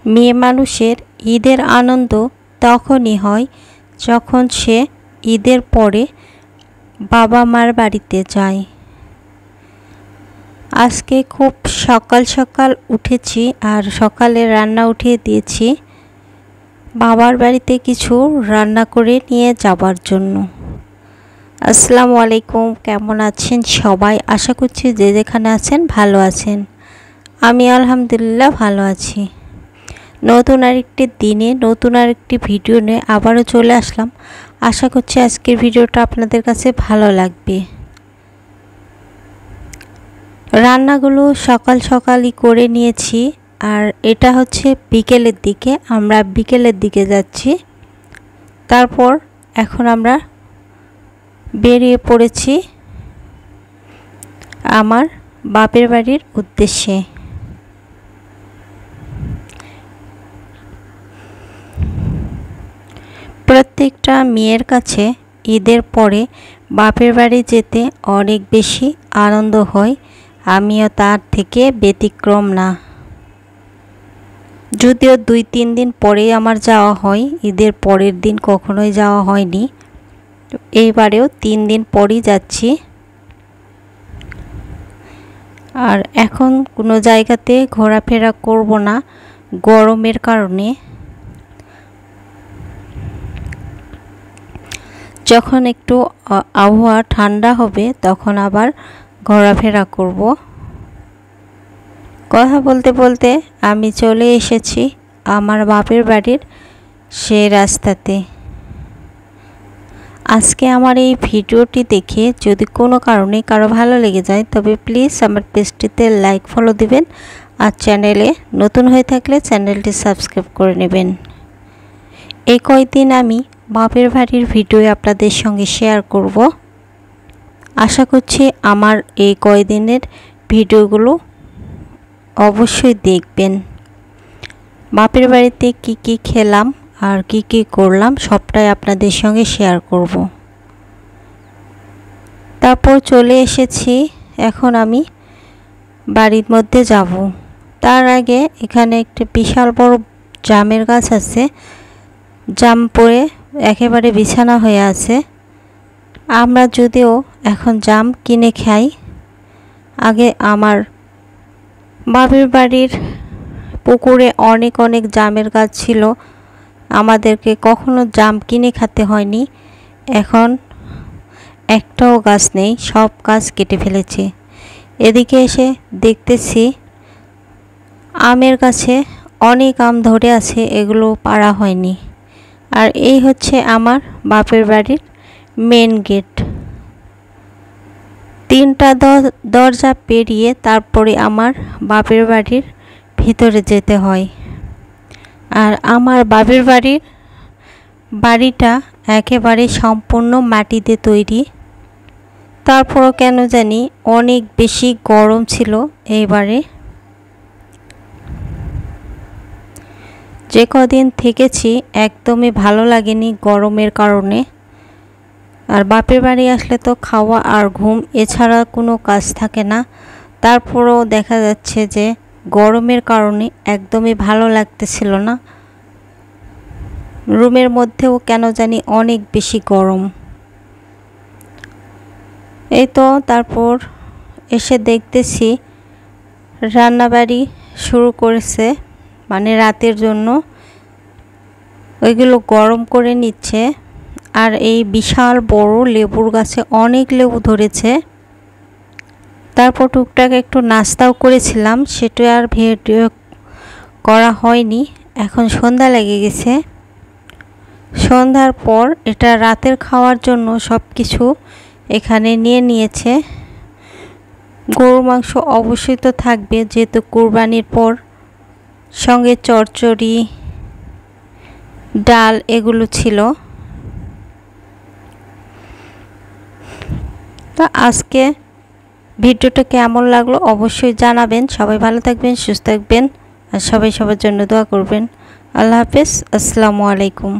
মেয়ে মানুষের ঈদের আনন্দ তখনই হয় যখন সে ঈদের পরে বাবা মার বাড়িতে যায়। আজকে খুব সকাল সকাল উঠেছি আর সকালে রান্না উঠিয়ে দিয়েছি বাবার বাড়িতে কিছু রান্না করে নিয়ে যাবার জন্য। আসসালামু আলাইকুম, কেমন আছেন সবাই? আশা করছি যে যেখানে আছেন ভালো আছেন। আমি আলহামদুলিল্লাহ ভালো আছি। নতুন আরেকটি দিনে নতুন আরেকটি ভিডিও নিয়ে আবারও চলে আসলাম। আশা করছি আজকের ভিডিওটা আপনাদের কাছে ভালো লাগবে। রান্নাগুলো সকাল সকালই করে নিয়েছি আর এটা হচ্ছে বিকেলের দিকে, আমরা বিকেলের দিকে যাচ্ছি। তারপর এখন আমরা বেরিয়ে পড়েছি আমার বাপের বাড়ির উদ্দেশ্যে। প্রত্যেকটা মেয়ের কাছে ঈদের পরে বাপের বাড়ি যেতে অনেক বেশি আনন্দ হয়, আমিও তার থেকে ব্যতিক্রম না। যদিও 2-3 দিন পরেই আমার যাওয়া হয়, ঈদের পরের দিন কখনোই যাওয়া হয়নি। এইবারেও 3 দিন পরই যাচ্ছি। আর এখন কোনো জায়গাতে ঘোরাফেরা করব না গরমের কারণে। যখন একটু আবহাওয়া ঠান্ডা হবে তখন আবার ঘোরাফেরা করব। কথা বলতে বলতে আমি চলে এসেছি আমার বাপের বাড়ির সেই রাস্তাতে। আজকে আমার এই ভিডিওটি দেখে যদি কোনো কারণে কারো ভালো লেগে যায় তবে প্লিজ আমার পেজটিতে লাইক ফলো দিবেন আর চ্যানেলে নতুন হয়ে থাকলে চ্যানেলটি সাবস্ক্রাইব করে নেবেন। এই কয়েকদিন আমি বাপের বাড়ির ভিডিও আপনাদের সঙ্গে শেয়ার করব। আশা করছি আমার এই কয়েকদিনের ভিডিওগুলো অবশ্যই দেখবেন। বাপের বাড়িতে কি খেলাম আর কি করলাম সবটাই আপনাদের সঙ্গে শেয়ার করব। তারপর চলে এসেছি, এখন আমি বাড়ির মধ্যে যাব। তার আগে এখানে একটা বিশাল বড় জামের গাছ আছে, জাম পড়ে একেবারে বিছানা হয়ে আছে। আমরা যদিও এখন জাম কিনে খাই, আগে আমার বাপের বাড়ির পুকুরে অনেক জামের গাছ ছিল, আমাদেরকে কখনো জাম কিনে খেতে হয়নি। এখন একটাও গাছ নেই, সব গাছ কেটে ফেলেছে। এদিকে এসে দেখতেছি আমের গাছে অনেক আম ধরে আছে, এগুলো পাড়া হয়নি। আর এই হচ্ছে আমার বাপের বাড়ির মেন গেট। 3টা দরজা পেরিয়ে তারপরে আমার বাপের বাড়ির ভিতরে যেতে হয়। আর আমার বাপের বাড়িটা একেবারে সম্পূর্ণ মাটিতে তৈরি। তারপরও কেন জানি অনেক বেশি গরম ছিল এইবারে। যে কদিন থেকেছি একদমই ভালো লাগেনি গরমের কারণে। আর বাপের বাড়ি আসলে তো খাওয়া আর ঘুম এছাড়া কোনো কাজ থাকে না। তারপরও দেখা যাচ্ছে যে গরমের কারণে একদমই ভালো লাগতেছিল না। রুমের মধ্যেও কেন জানি অনেক বেশি গরম। এই তো তারপর এসে দেখতেছি রান্নাবাড়ি শুরু করেছে, মানে রাতের জন্য ওইগুলো গরম করে নিচ্ছে। আর এই বিশাল বড় লেবুর গাছে অনেক লেবু ধরেছে। তারপর টুকটাক একটু নাস্তাও করেছিলাম, সেটা আর ভিডিও করা হয়নি। এখন সন্ধ্যা লেগে গেছে। সন্ধ্যার পর এটা রাতের খাওয়ার জন্য সব কিছু এখানে নিয়ে নিয়েছে। গরুর মাংস অবশ্যই তো থাকবে যেহেতু কুরবানির পর, সঙ্গে চচ্চড়ি ডাল এগুলো ছিল। তো আজকে ভিডিওটা কেমন লাগলো অবশ্যই জানাবেন। সবাই ভালো থাকবেন, সুস্থ থাকবেন আর সবাই সবার জন্য দোয়া করবেন। আল্লাহ হাফেজ, আসসালামু আলাইকুম।